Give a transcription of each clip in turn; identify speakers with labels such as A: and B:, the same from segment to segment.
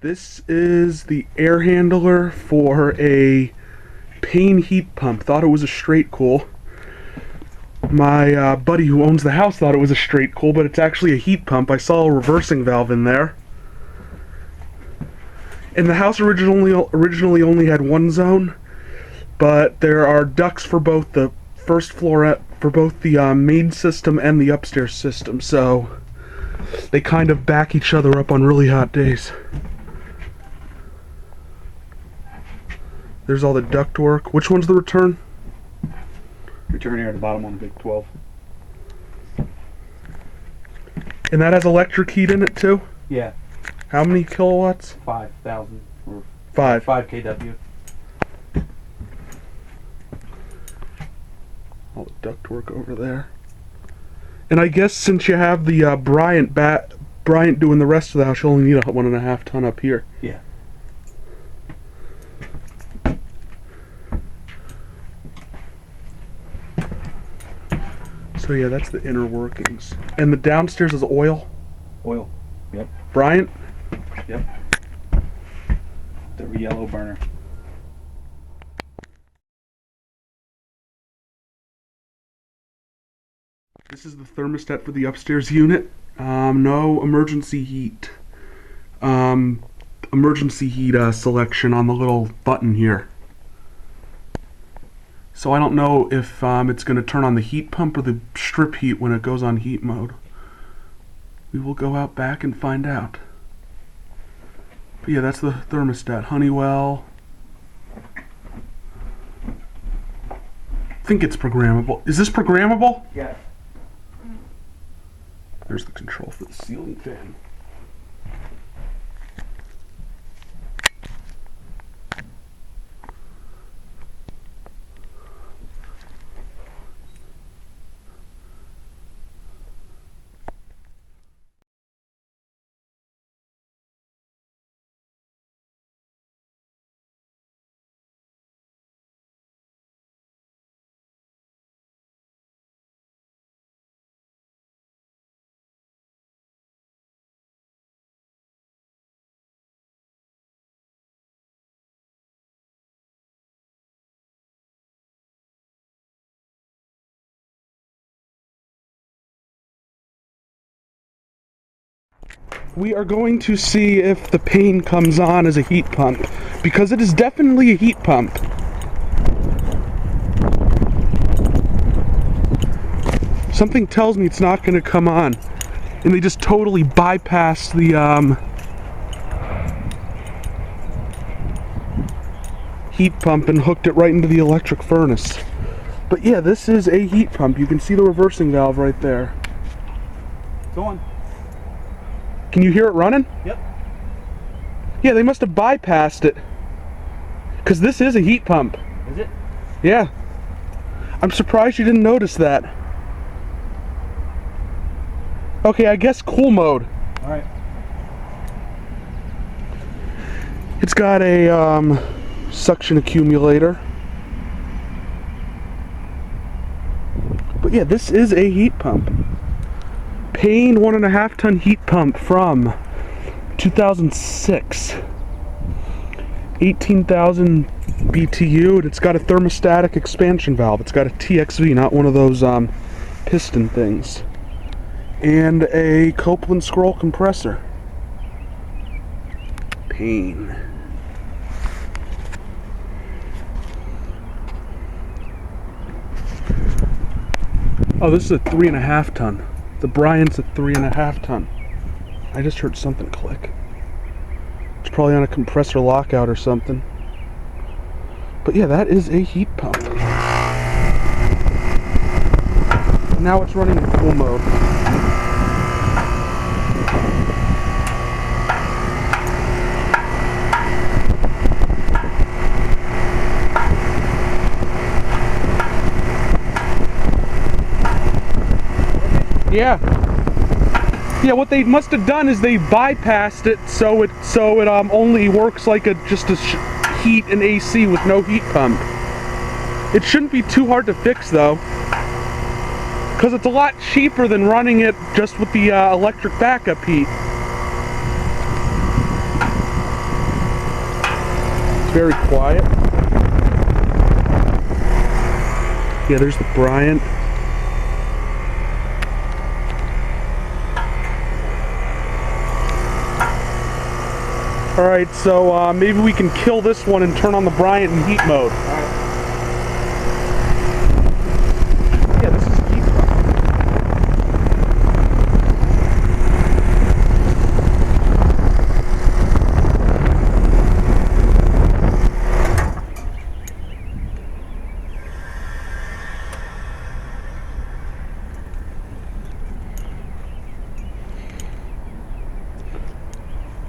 A: This is the air handler for a Payne heat pump. Thought it was a straight cool. My buddy who owns the house thought it was a straight cool, but it's actually a heat pump. I saw a reversing valve in there. And the house originally only had one zone, but there are ducts for both the first floor, for both the main system and the upstairs system, so they kind of back each other up on really hot days. There's all the duct work. Which one's the return?
B: Return here at the bottom on big 12.
A: And that has electric heat in it too?
B: Yeah.
A: How many kilowatts?
B: 5,000 or
A: 5
B: kW.
A: All the duct work over there. And I guess since you have the Bryant doing the rest of the house, you only need a 1.5 ton up here.
B: Yeah.
A: So yeah, that's the inner workings. And the downstairs is oil?
B: Oil. Yep.
A: Bryant?
B: Yep. The yellow burner.
A: This is the thermostat for the upstairs unit. No emergency heat. Emergency heat selection on the little button here. So I don't know if it's going to turn on the heat pump or the strip heat when it goes on heat mode. We will go out back and find out. But yeah, that's the thermostat. Honeywell. I think it's programmable. Is this programmable?
B: Yes.
A: There's the control for the ceiling fan. We are going to see if the Payne comes on as a heat pump, because it is definitely a heat pump. Something tells me it's not going to come on, and they just totally bypassed the heat pump and hooked it right into the electric furnace. But yeah, this is a heat pump. You can see the reversing valve right there.
B: Go on.
A: Can you hear it running?
B: Yep.
A: Yeah, they must have bypassed it. Because this is a heat pump.
B: Is it?
A: Yeah. I'm surprised you didn't notice that. Okay, I guess cool mode.
B: Alright.
A: It's got a suction accumulator. But yeah, this is a heat pump. Payne 1.5 ton heat pump from 2006. 18,000 BTU, and it's got a thermostatic expansion valve. It's got a TXV, not one of those piston things. And a Copeland-Scroll compressor. Payne. Oh, this is a 3.5 ton. The Bryant's a 3.5 ton. I just heard something click. It's probably on a compressor lockout or something. But yeah, that is a heat pump. Now it's running in cool mode. Yeah, what they must have done is they bypassed it so it only works like just a heat and AC with no heat pump. It shouldn't be too hard to fix though, because it's a lot cheaper than running it just with the electric backup heat. very quiet. Yeah, there's the Bryant. Alright, so maybe we can kill this one and turn on the Bryant in heat mode. Yeah, this is heat mode.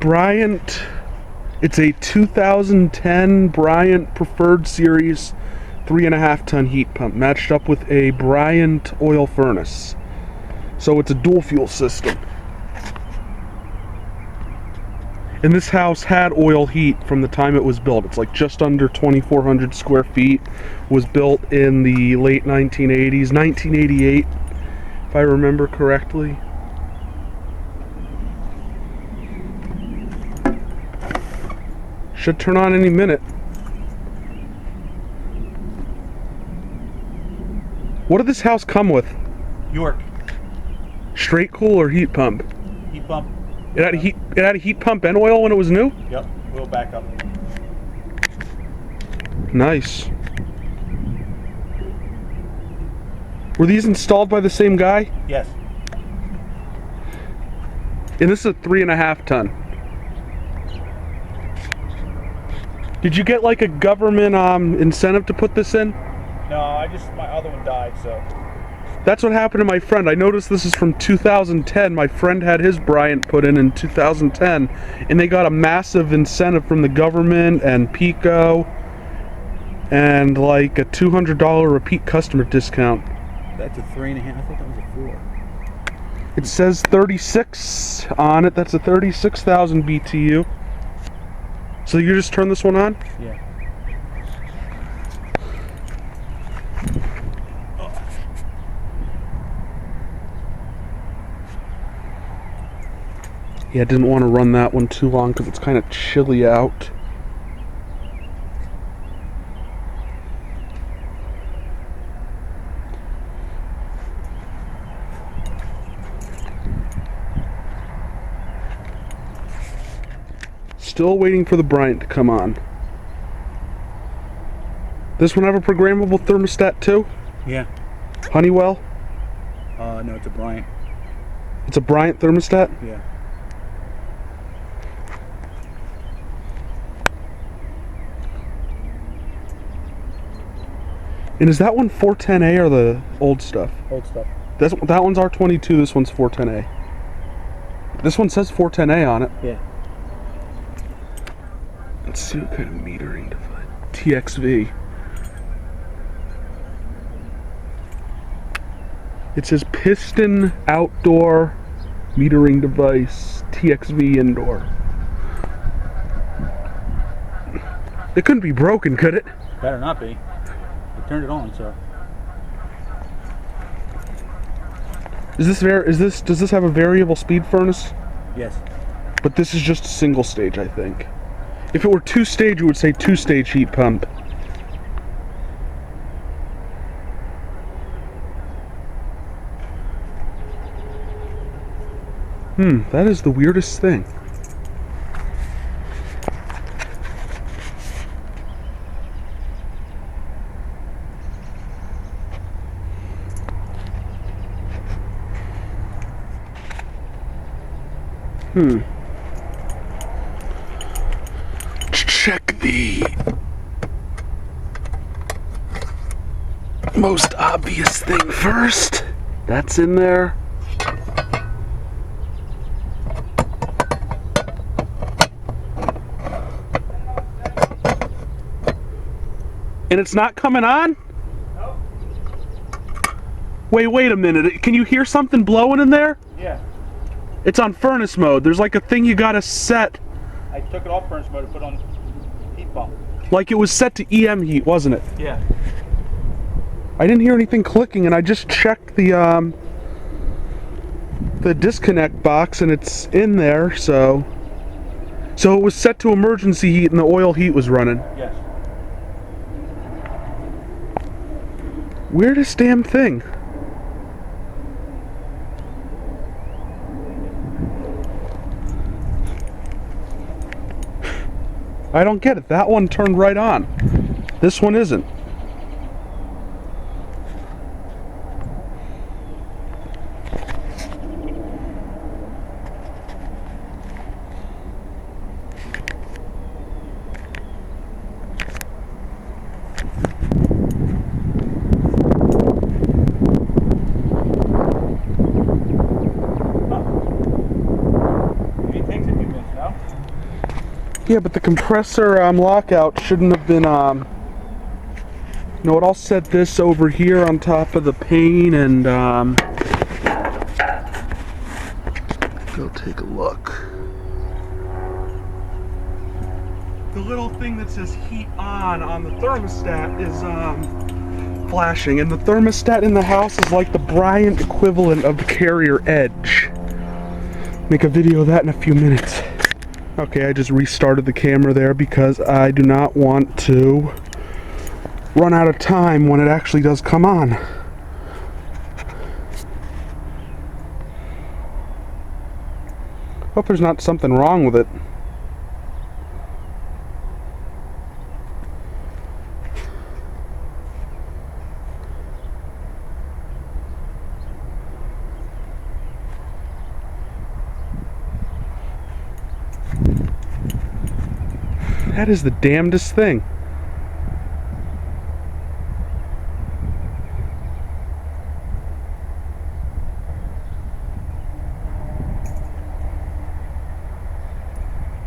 A: Bryant, it's a 2010 Bryant Preferred Series 3.5 ton heat pump matched up with a Bryant oil furnace. So it's a dual fuel system. And this house had oil heat from the time it was built. It's like just under 2,400 square feet. Was built in the late 1980s, 1988, if I remember correctly. Should turn on any minute. What did this house come with?
B: York.
A: Straight cool or heat pump?
B: Heat pump.
A: It had a heat pump and oil when it was new?
B: Yep. Oil backup.
A: Nice. Were these installed by the same guy?
B: Yes.
A: And this is a 3.5 ton. Did you get like a government incentive to put this in?
B: No, my other one died, so.
A: That's what happened to my friend. I noticed this is from 2010. My friend had his Bryant put in 2010, and they got a massive incentive from the government and Pico, and like a $200 repeat customer discount.
B: That's a 3.5. I thought that was a 4.
A: It says 36 on it. That's a 36,000 BTU. So you just turn this one on?
B: Yeah.
A: Yeah, I didn't want to run that one too long because it's kind of chilly out. Still waiting for the Bryant to come on. This one have a programmable thermostat too?
B: Yeah.
A: Honeywell?
B: No, it's a Bryant.
A: It's a Bryant thermostat?
B: Yeah.
A: And is that one 410A or the old stuff?
B: Old stuff.
A: That one's R22, this one's 410A. This one says 410A on it.
B: Yeah.
A: Let's see what kind of metering device. TXV. It says piston outdoor metering device, TXV indoor. It couldn't be broken, could it?
B: Better not be. I turned it on, so.
A: Does this have a variable speed furnace?
B: Yes.
A: But this is just a single stage, I think. If it were two-stage, it would say two-stage heat pump. That is the weirdest thing. Check the most obvious thing first. That's in there. And it's not coming on?
B: Nope.
A: Wait a minute. Can you hear something blowing in there?
B: Yeah.
A: It's on furnace mode. There's like a thing you gotta set.
B: I took it off furnace mode and put on heat pump.
A: Like it was set to EM heat, wasn't it?
B: Yeah.
A: I didn't hear anything clicking, and I just checked the disconnect box, and it's in there. So So it was set to emergency heat and the oil heat was running.
B: Yes.
A: Weirdest damn thing. I don't get it. That one turned right on. This one isn't. Yeah, but the compressor lockout shouldn't have been, you know what, I'll set this over here on top of the Payne and, go take a look. The little thing that says heat on the thermostat is, flashing, and the thermostat in the house is like the Bryant equivalent of the Carrier Edge. Make a video of that in a few minutes. Okay, I just restarted the camera there because I do not want to run out of time when it actually does come on. Hope there's not something wrong with it. That is the damnedest thing.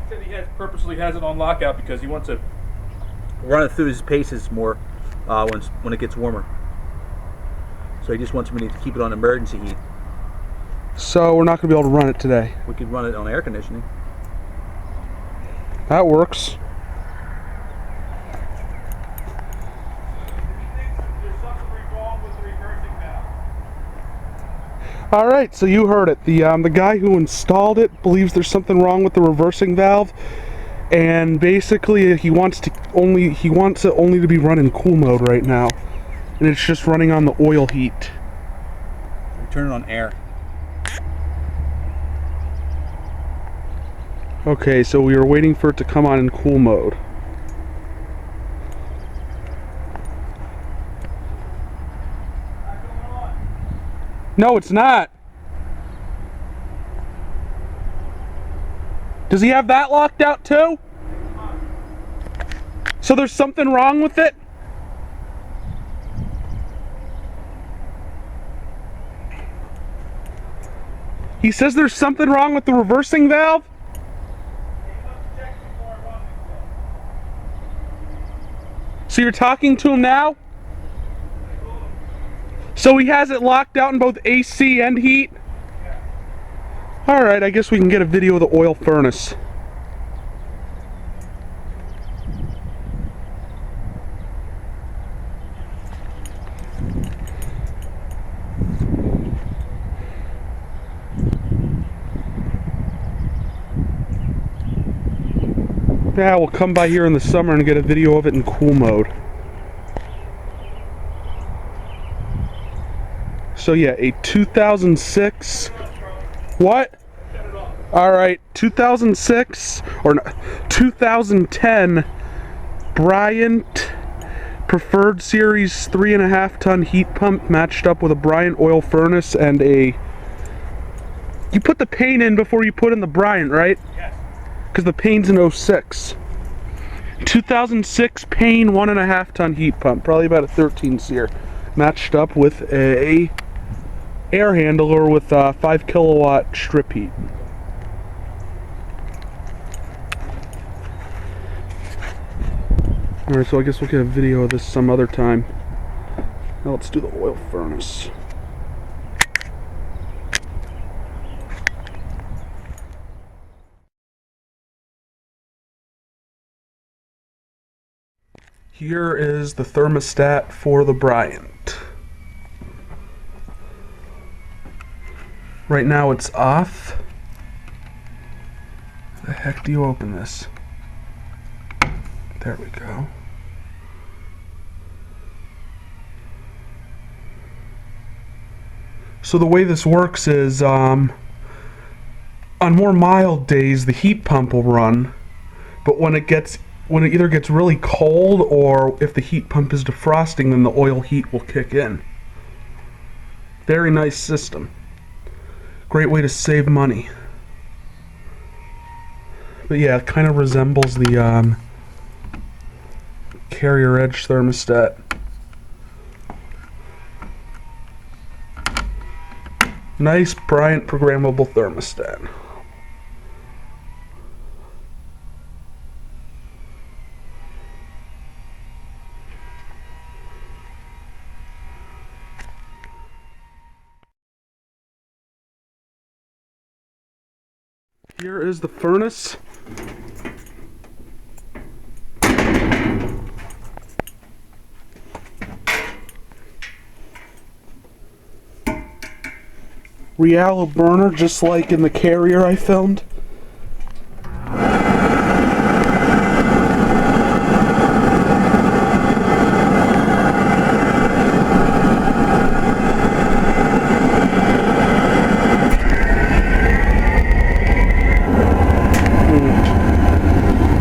B: He said he purposely has it on lockout because he wants to run it through his paces more when it gets warmer. So he just wants me to keep it on emergency heat.
A: So we're not going to be able to run it today.
B: We could run it on air conditioning.
A: That works. All right, so you heard it. The guy who installed it believes there's something wrong with the reversing valve, and basically he wants it only to be run in cool mode right now, and it's just running on the oil heat.
B: Turn it on air.
A: Okay, so we were waiting for it to come on in cool mode. No, it's not. Does he have that locked out too? So there's something wrong with it? He says there's something wrong with the reversing valve? So you're talking to him now? So he has it locked out in both AC and heat? Alright, I guess we can get a video of the oil furnace. Yeah, we'll come by here in the summer and get a video of it in cool mode. So yeah, a 2006, what? Alright, 2006, or no, 2010 Bryant Preferred Series 3.5 ton heat pump matched up with a Bryant oil furnace and a... You put the Payne in before you put in the Bryant, right?
B: Yes.
A: Because the Payne's in 06. 2006 Payne 1.5 ton heat pump, probably about a 13 SEER, matched up with a air handler with 5 kilowatt strip heat. Alright, so I guess we'll get a video of this some other time. Now let's do the oil furnace. Here is the thermostat for the Bryant. Right now it's off. The heck do you open this? There we go. So the way this works is, on more mild days, the heat pump will run, but when it either gets really cold or if the heat pump is defrosting, then the oil heat will kick in. Very nice system. Great way to save money. But yeah, it kind of resembles the carrier edge thermostat. Nice Bryant programmable thermostat. Here is the furnace. Rialo burner, just like in the carrier I filmed.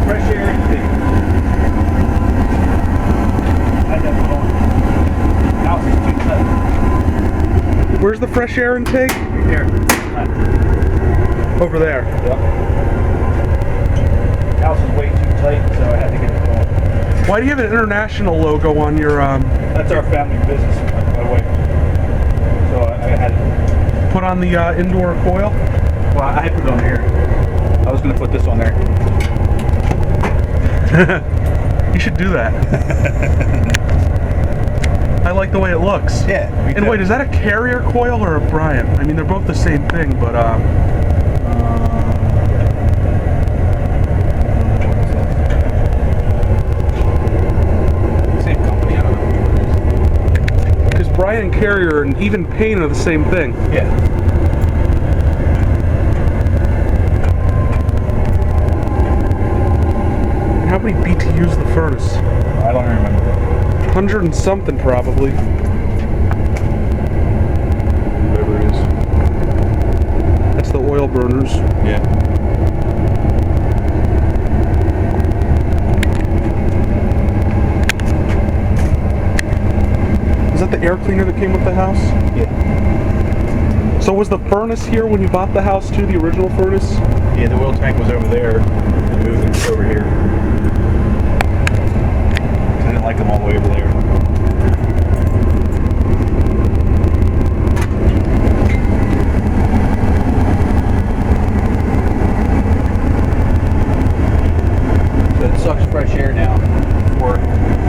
B: Fresh air intake. I have that on. House is too tight.
A: Where's the fresh air intake?
B: Here.
A: Over there.
B: Yep. House is way too tight, so I had to get it going.
A: Why do you have an international logo on your,
B: That's our family business, my wife. So I had to
A: put on the indoor coil?
B: well, I had to put it on here. I was going to put this on there.
A: You should do that. I like the way it looks.
B: Yeah.
A: And wait, is that a carrier coil or a Bryant? I mean, they're both the same thing, but
B: same company, I don't know.
A: because Bryant and carrier and even Payne are the same thing.
B: Yeah.
A: And how many BTUs the furnace?
B: I don't remember.
A: 100 and something probably.
B: Whatever it is.
A: That's the oil burners.
B: Yeah.
A: Is that the air cleaner that came with the house?
B: Yeah.
A: So was the furnace here when you bought the house too, the original furnace?
B: Yeah, the oil tank was over there and moved it over here. I didn't like them all the way over there. So it sucks fresh air now. Before it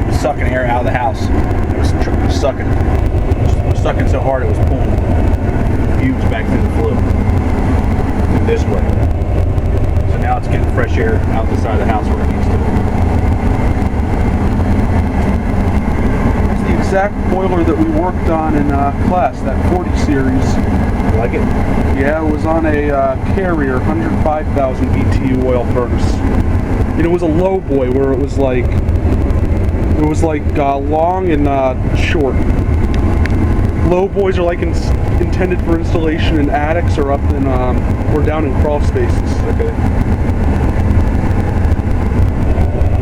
B: was sucking air out of the house. It was sucking so hard it was pulling fumes back through the flue. This way. So now it's getting fresh air out the side of the house where it needs to.
A: It's the exact boiler that we worked on in class, that 40 series.
B: You like it?
A: Yeah, it was on a carrier, 105,000 BTU oil furnace. And it was a low boy where it was like long and short. Low boys are like intended for installation in attics or up in or down in crawl spaces.
B: Okay.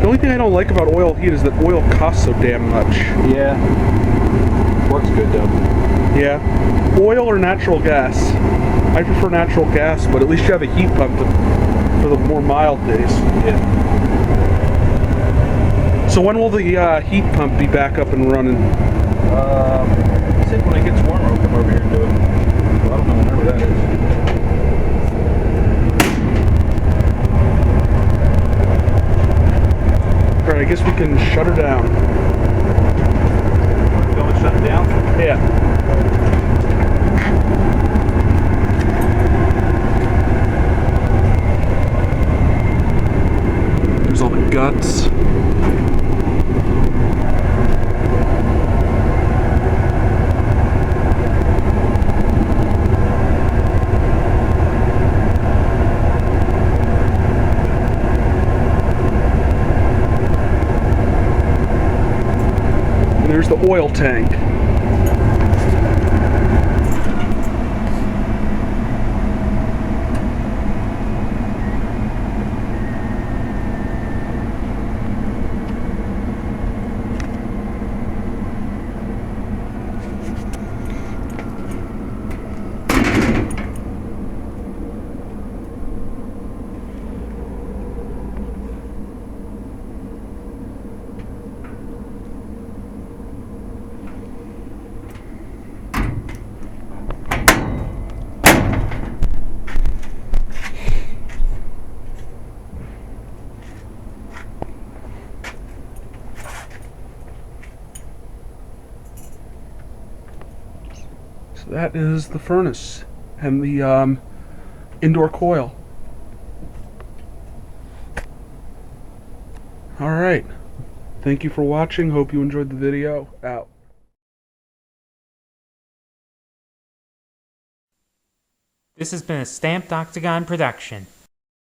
A: The only thing I don't like about oil heat is that oil costs so damn much.
B: Yeah. Works good though.
A: Yeah. Oil or natural gas? I prefer natural gas, but at least you have a heat pump for the more mild days.
B: Yeah.
A: So when will the heat pump be back up and running?
B: I think when it gets warmer, I'll come over here and do it. Well, I don't know whenever that is.
A: Alright, I guess we can shut her down.
B: Go and shut it down?
A: Yeah. There's all the guts. here's the oil tank. So that is the furnace and the indoor coil. Alright. Thank you for watching. Hope you enjoyed the video. Out.
C: This has been a Stamped Octagon production.